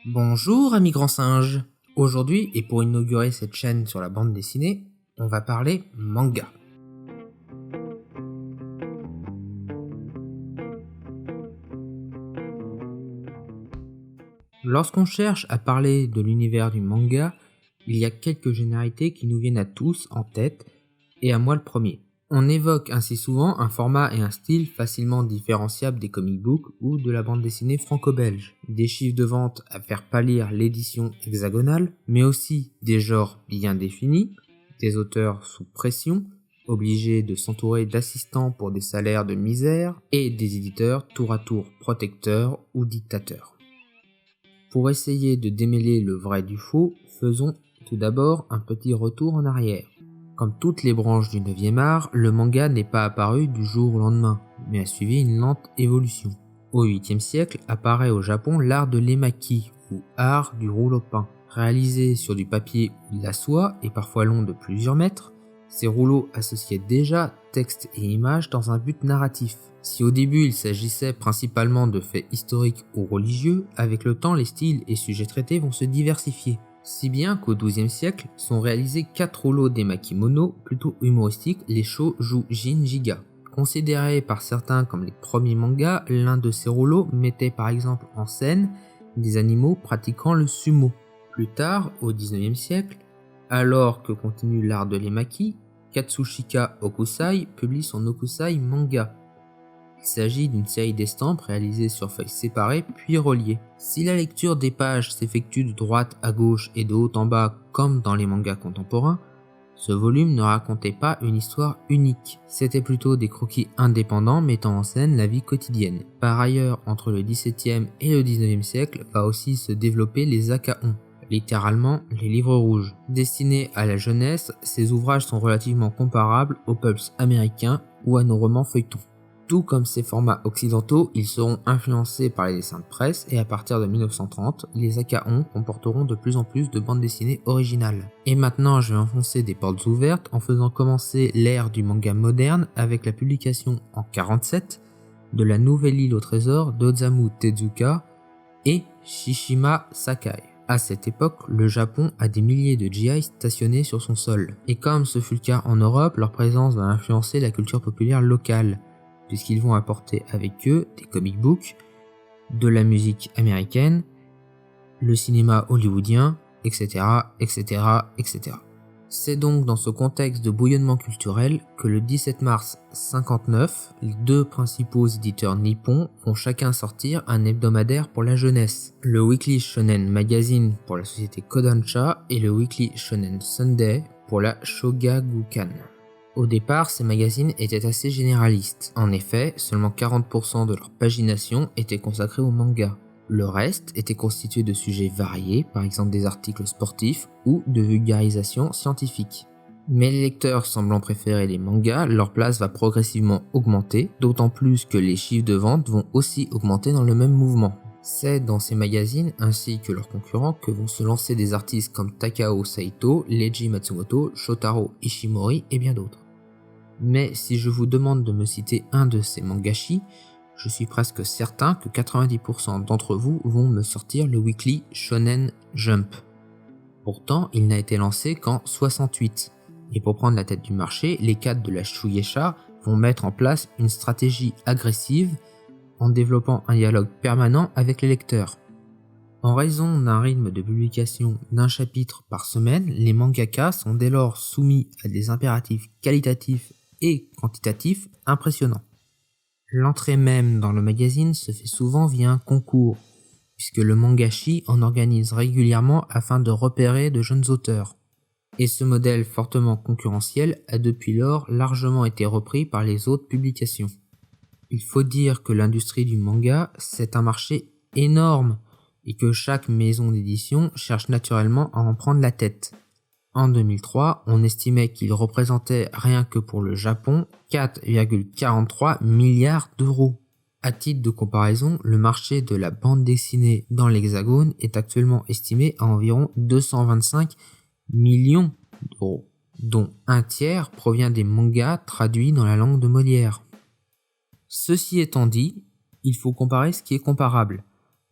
Bonjour amis grands singes. Aujourd'hui, et pour inaugurer cette chaîne sur la bande dessinée, on va parler manga. Lorsqu'on cherche à parler de l'univers du manga, il y a quelques généralités qui nous viennent à tous en tête, et à moi le premier. On évoque ainsi souvent un format et un style facilement différenciables des comic books ou de la bande dessinée franco-belge, des chiffres de vente à faire pâlir l'édition hexagonale, mais aussi des genres bien définis, des auteurs sous pression, obligés de s'entourer d'assistants pour des salaires de misère, et des éditeurs tour à tour protecteurs ou dictateurs. Pour essayer de démêler le vrai du faux, faisons tout d'abord un petit retour en arrière. Comme toutes les branches du 9e art, le manga n'est pas apparu du jour au lendemain, mais a suivi une lente évolution. Au 8e siècle apparaît au Japon l'art de l'emaki, ou art du rouleau peint. Réalisé sur du papier ou de la soie, et parfois long de plusieurs mètres, ces rouleaux associaient déjà texte et images dans un but narratif. Si au début il s'agissait principalement de faits historiques ou religieux, avec le temps les styles et sujets traités vont se diversifier. Si bien qu'au XIIe siècle sont réalisés 4 rouleaux d'emaki mono plutôt humoristiques, les Shōjūjin Jiga. Considérés par certains comme les premiers mangas, l'un de ces rouleaux mettait par exemple en scène des animaux pratiquant le sumo. Plus tard, au XIXe siècle, alors que continue l'art de l'emaki, Katsushika Okusai publie son Okusai manga. Il s'agit d'une série d'estampes réalisées sur feuilles séparées puis reliées. Si la lecture des pages s'effectue de droite à gauche et de haut en bas comme dans les mangas contemporains, ce volume ne racontait pas une histoire unique. C'était plutôt des croquis indépendants mettant en scène la vie quotidienne. Par ailleurs, entre le XVIIe et le XIXe siècle va aussi se développer les akaon, littéralement les livres rouges. Destinés à la jeunesse, ces ouvrages sont relativement comparables aux pulps américains ou à nos romans feuilletons. Tout comme ces formats occidentaux, ils seront influencés par les dessins de presse et à partir de 1930, les akaon comporteront de plus en plus de bandes dessinées originales. Et maintenant, je vais enfoncer des portes ouvertes en faisant commencer l'ère du manga moderne avec la publication en 1947 de la nouvelle île au trésor d'Osamu Tezuka et Shishima Sakai. À cette époque, le Japon a des milliers de GI stationnés sur son sol. Et comme ce fut le cas en Europe, leur présence va influencer la culture populaire locale, puisqu'ils vont apporter avec eux des comic books, de la musique américaine, le cinéma hollywoodien, etc., etc., etc. C'est donc dans ce contexte de bouillonnement culturel que le 17 mars 1959, les deux principaux éditeurs nippons vont chacun sortir un hebdomadaire pour la jeunesse, le Weekly Shonen Magazine pour la société Kodansha et le Weekly Shonen Sunday pour la Shogakukan. Au départ, ces magazines étaient assez généralistes. En effet, seulement 40% de leur pagination était consacrée au manga. Le reste était constitué de sujets variés, par exemple des articles sportifs ou de vulgarisation scientifique. Mais les lecteurs semblant préférer les mangas, leur place va progressivement augmenter, d'autant plus que les chiffres de vente vont aussi augmenter dans le même mouvement. C'est dans ces magazines, ainsi que leurs concurrents, que vont se lancer des artistes comme Takao Saito, Leiji Matsumoto, Shotaro Ishimori et bien d'autres. Mais si je vous demande de me citer un de ces mangashi, je suis presque certain que 90% d'entre vous vont me sortir le Weekly Shonen Jump. Pourtant, il n'a été lancé qu'en 68. Et pour prendre la tête du marché, les cadres de la Shueisha vont mettre en place une stratégie agressive en développant un dialogue permanent avec les lecteurs. En raison d'un rythme de publication d'un chapitre par semaine, les mangaka sont dès lors soumis à des impératifs qualitatifs et quantitatifs impressionnants. L'entrée même dans le magazine se fait souvent via un concours, puisque le mangashi en organise régulièrement afin de repérer de jeunes auteurs. Et ce modèle fortement concurrentiel a depuis lors largement été repris par les autres publications. Il faut dire que l'industrie du manga, c'est un marché énorme, et que chaque maison d'édition cherche naturellement à en prendre la tête. En 2003, on estimait qu'il représentait rien que pour le Japon 4,43 milliards d'euros. À titre de comparaison, le marché de la bande dessinée dans l'Hexagone est actuellement estimé à environ 225 millions d'euros, dont un tiers provient des mangas traduits dans la langue de Molière. Ceci étant dit, il faut comparer ce qui est comparable.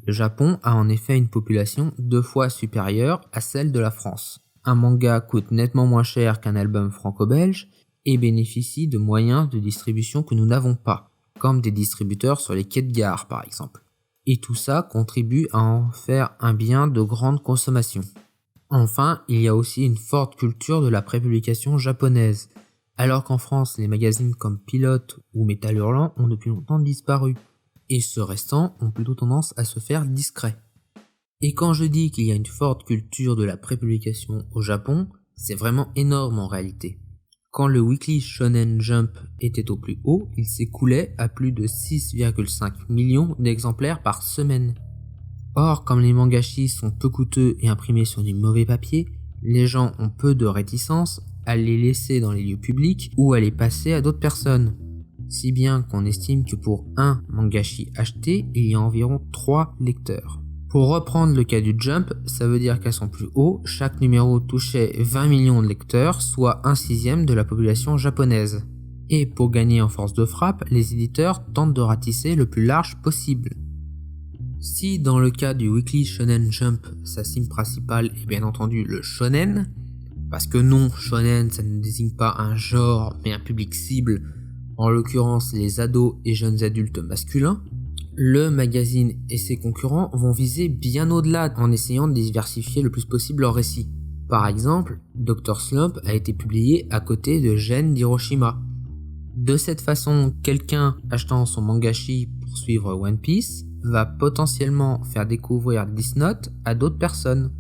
Le Japon a en effet une population 2 fois supérieure à celle de la France. Un manga coûte nettement moins cher qu'un album franco-belge et bénéficie de moyens de distribution que nous n'avons pas, comme des distributeurs sur les quais de gare par exemple. Et tout ça contribue à en faire un bien de grande consommation. Enfin, il y a aussi une forte culture de la prépublication japonaise, alors qu'en France, les magazines comme Pilote ou Métal Hurlant ont depuis longtemps disparu, et ceux restants ont plutôt tendance à se faire discrets. Et quand je dis qu'il y a une forte culture de la prépublication au Japon, c'est vraiment énorme en réalité. Quand le Weekly Shonen Jump était au plus haut, il s'écoulait à plus de 6,5 millions d'exemplaires par semaine. Or, comme les mangashis sont peu coûteux et imprimés sur du mauvais papier, les gens ont peu de réticence à les laisser dans les lieux publics ou à les passer à d'autres personnes. Si bien qu'on estime que pour un mangashi acheté, il y a environ 3 lecteurs. Pour reprendre le cas du Jump, ça veut dire qu'à son plus haut, chaque numéro touchait 20 millions de lecteurs, soit 1/6 de la population japonaise. Et pour gagner en force de frappe, les éditeurs tentent de ratisser le plus large possible. Si dans le cas du Weekly Shonen Jump, sa cible principale est bien entendu le shonen, parce que non, shonen ça ne désigne pas un genre mais un public cible, en l'occurrence les ados et jeunes adultes masculins, le magazine et ses concurrents vont viser bien au-delà en essayant de diversifier le plus possible leur récit. Par exemple, Dr. Slump a été publié à côté de Gen d'Hiroshima. De cette façon, quelqu'un achetant son mangashi pour suivre One Piece va potentiellement faire découvrir Death Note à d'autres personnes,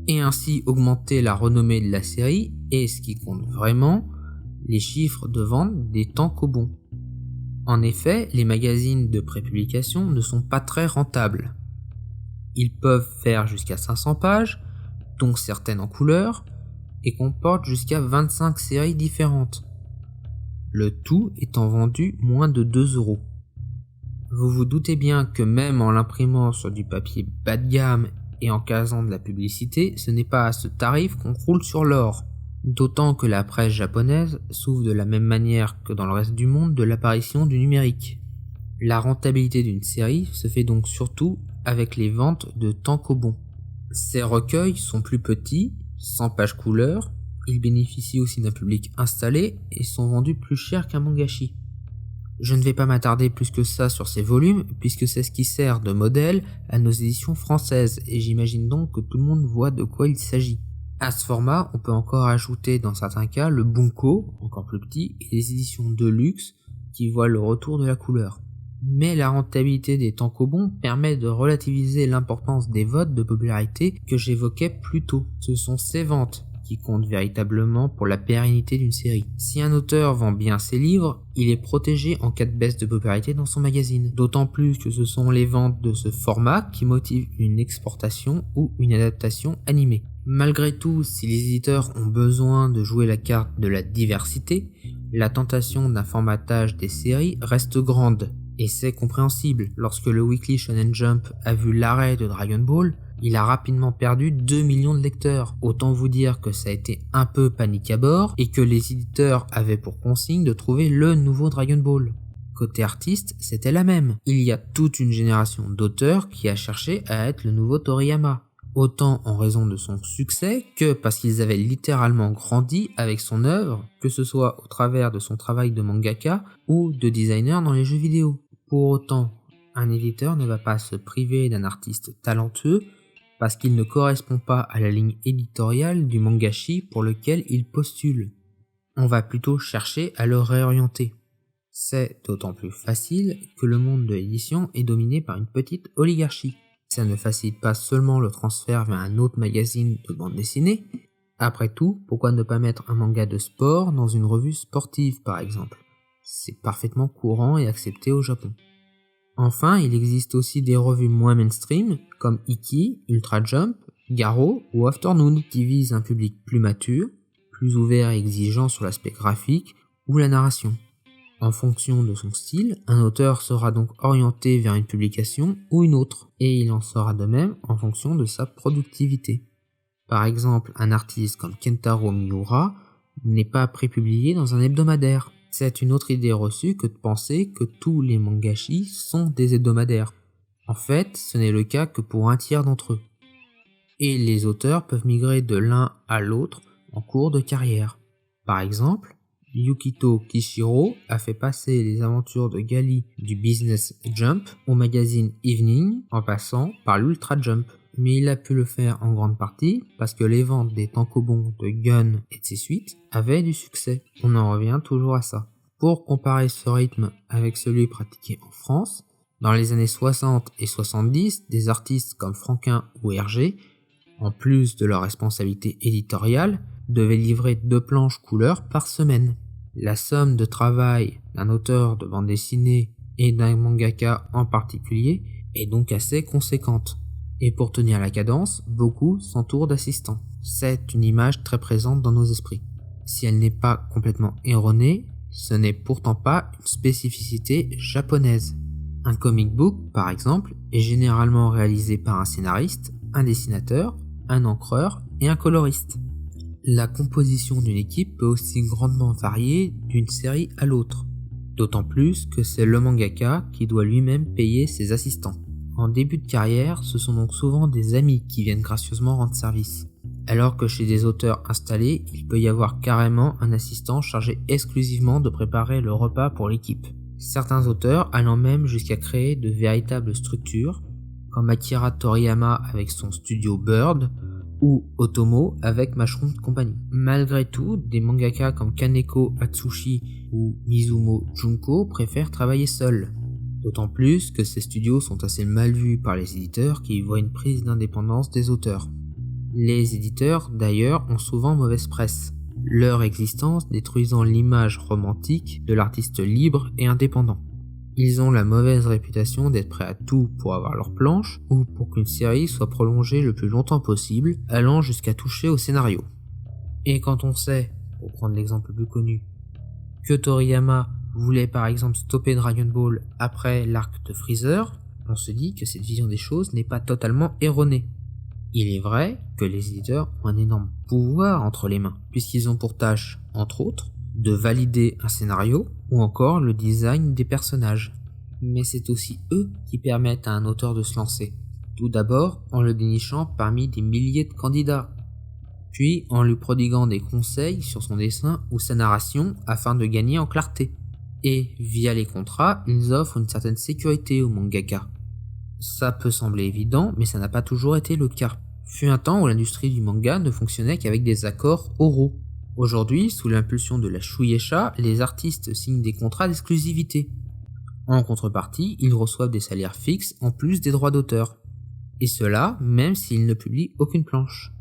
et ainsi augmenter la renommée de la série et, ce qui compte vraiment, les chiffres de vente des tankobons. En effet, les magazines de prépublication ne sont pas très rentables. Ils peuvent faire jusqu'à 500 pages, dont certaines en couleur, et comportent jusqu'à 25 séries différentes. Le tout étant vendu moins de 2 €. Vous vous doutez bien que même en l'imprimant sur du papier bas de gamme et en casant de la publicité, ce n'est pas à ce tarif qu'on roule sur l'or. D'autant que la presse japonaise souffre de la même manière que dans le reste du monde de l'apparition du numérique. La rentabilité d'une série se fait donc surtout avec les ventes de tankobons. Ces recueils sont plus petits, 100 pages couleur, ils bénéficient aussi d'un public installé et sont vendus plus cher qu'un mangashi. Je ne vais pas m'attarder plus que ça sur ces volumes, puisque c'est ce qui sert de modèle à nos éditions françaises, et j'imagine donc que tout le monde voit de quoi il s'agit. À ce format, on peut encore ajouter dans certains cas le bunko, encore plus petit, et les éditions de luxe, qui voient le retour de la couleur. Mais la rentabilité des tankobons permet de relativiser l'importance des votes de popularité que j'évoquais plus tôt. Ce sont ces ventes qui compte véritablement pour la pérennité d'une série. Si un auteur vend bien ses livres, il est protégé en cas de baisse de popularité dans son magazine. D'autant plus que ce sont les ventes de ce format qui motivent une exportation ou une adaptation animée. Malgré tout, si les éditeurs ont besoin de jouer la carte de la diversité, la tentation d'un formatage des séries reste grande. Et c'est compréhensible. Lorsque le Weekly Shonen Jump a vu l'arrêt de Dragon Ball, il a rapidement perdu 2 millions de lecteurs. Autant vous dire que ça a été un peu panique à bord et que les éditeurs avaient pour consigne de trouver le nouveau Dragon Ball. Côté artiste, c'était la même. Il y a toute une génération d'auteurs qui a cherché à être le nouveau Toriyama. Autant en raison de son succès que parce qu'ils avaient littéralement grandi avec son œuvre, que ce soit au travers de son travail de mangaka ou de designer dans les jeux vidéo. Pour autant, un éditeur ne va pas se priver d'un artiste talentueux parce qu'il ne correspond pas à la ligne éditoriale du mangashi pour lequel il postule. On va plutôt chercher à le réorienter. C'est d'autant plus facile que le monde de l'édition est dominé par une petite oligarchie. Ça ne facilite pas seulement le transfert vers un autre magazine de bande dessinée. Après tout, pourquoi ne pas mettre un manga de sport dans une revue sportive par exemple ? C'est parfaitement courant et accepté au Japon. Enfin, il existe aussi des revues moins mainstream, comme Iki, Ultra Jump, Garo ou Afternoon, qui visent un public plus mature, plus ouvert et exigeant sur l'aspect graphique ou la narration. En fonction de son style, un auteur sera donc orienté vers une publication ou une autre, et il en sera de même en fonction de sa productivité. Par exemple, un artiste comme Kentaro Miura n'est pas prépublié dans un hebdomadaire. C'est une autre idée reçue que de penser que tous les mangashis sont des hebdomadaires. En fait, ce n'est le cas que pour un tiers d'entre eux. Et les auteurs peuvent migrer de l'un à l'autre en cours de carrière. Par exemple, Yukito Kishiro a fait passer les aventures de Gali du Business Jump au magazine Evening en passant par l'Ultra Jump. Mais il a pu le faire en grande partie parce que les ventes des tankobons de Gun et de ses suites avaient du succès. On en revient toujours à ça. Pour comparer ce rythme avec celui pratiqué en France, dans les années 60 et 70, des artistes comme Franquin ou Hergé, en plus de leur responsabilité éditoriale, devaient livrer 2 planches couleurs par semaine. La somme de travail d'un auteur de bande dessinée et d'un mangaka en particulier est donc assez conséquente. Et pour tenir la cadence, beaucoup s'entourent d'assistants. C'est une image très présente dans nos esprits. Si elle n'est pas complètement erronée, ce n'est pourtant pas une spécificité japonaise. Un comic book, par exemple, est généralement réalisé par un scénariste, un dessinateur, un encreur et un coloriste. La composition d'une équipe peut aussi grandement varier d'une série à l'autre, d'autant plus que c'est le mangaka qui doit lui-même payer ses assistants. En début de carrière, ce sont donc souvent des amis qui viennent gracieusement rendre service. Alors que chez des auteurs installés, il peut y avoir carrément un assistant chargé exclusivement de préparer le repas pour l'équipe. Certains auteurs allant même jusqu'à créer de véritables structures, comme Akira Toriyama avec son studio Bird, ou Otomo avec Mushroom Company. Malgré tout, des mangaka comme Kaneko Atsushi ou Mizumo Junko préfèrent travailler seuls. D'autant plus que ces studios sont assez mal vus par les éditeurs qui y voient une prise d'indépendance des auteurs. Les éditeurs, d'ailleurs, ont souvent mauvaise presse, leur existence détruisant l'image romantique de l'artiste libre et indépendant. Ils ont la mauvaise réputation d'être prêts à tout pour avoir leur planche ou pour qu'une série soit prolongée le plus longtemps possible, allant jusqu'à toucher au scénario. Et quand on sait, pour prendre l'exemple le plus connu, que Toriyama voulait par exemple stopper Dragon Ball après l'arc de Freezer, on se dit que cette vision des choses n'est pas totalement erronée. Il est vrai que les éditeurs ont un énorme pouvoir entre les mains, puisqu'ils ont pour tâche, entre autres, de valider un scénario ou encore le design des personnages. Mais c'est aussi eux qui permettent à un auteur de se lancer. Tout d'abord en le dénichant parmi des milliers de candidats, puis en lui prodiguant des conseils sur son dessin ou sa narration afin de gagner en clarté. Et via les contrats, ils offrent une certaine sécurité au mangaka. Ça peut sembler évident, mais ça n'a pas toujours été le cas. Fut un temps où l'industrie du manga ne fonctionnait qu'avec des accords oraux. Aujourd'hui, sous l'impulsion de la Shueisha, les artistes signent des contrats d'exclusivité. En contrepartie, ils reçoivent des salaires fixes en plus des droits d'auteur. Et cela, même s'ils ne publient aucune planche.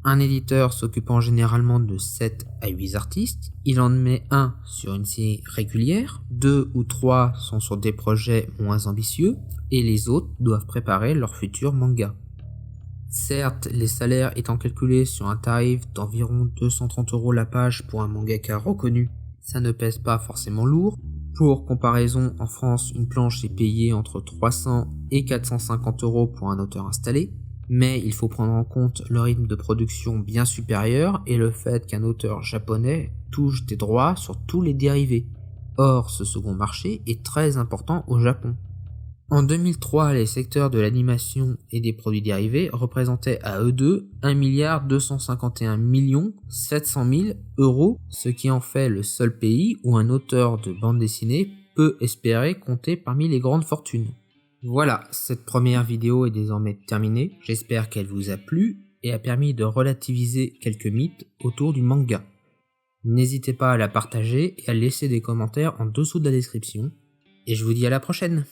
Un éditeur s'occupant généralement de 7 à 8 artistes, il en met un sur une série régulière, 2 ou 3 sont sur des projets moins ambitieux, et les autres doivent préparer leur futur manga. Certes, les salaires étant calculés sur un tarif d'environ 230 € la page pour un mangaka reconnu, ça ne pèse pas forcément lourd. Pour comparaison, en France, une planche est payée entre 300 et 450 € pour un auteur installé, mais il faut prendre en compte le rythme de production bien supérieur et le fait qu'un auteur japonais touche des droits sur tous les dérivés. Or, ce second marché est très important au Japon. En 2003, les secteurs de l'animation et des produits dérivés représentaient à eux deux 1 251 700 000 €, ce qui en fait le seul pays où un auteur de bande dessinée peut espérer compter parmi les grandes fortunes. Voilà, cette première vidéo est désormais terminée, j'espère qu'elle vous a plu et a permis de relativiser quelques mythes autour du manga. N'hésitez pas à la partager et à laisser des commentaires en dessous de la description, et je vous dis à la prochaine.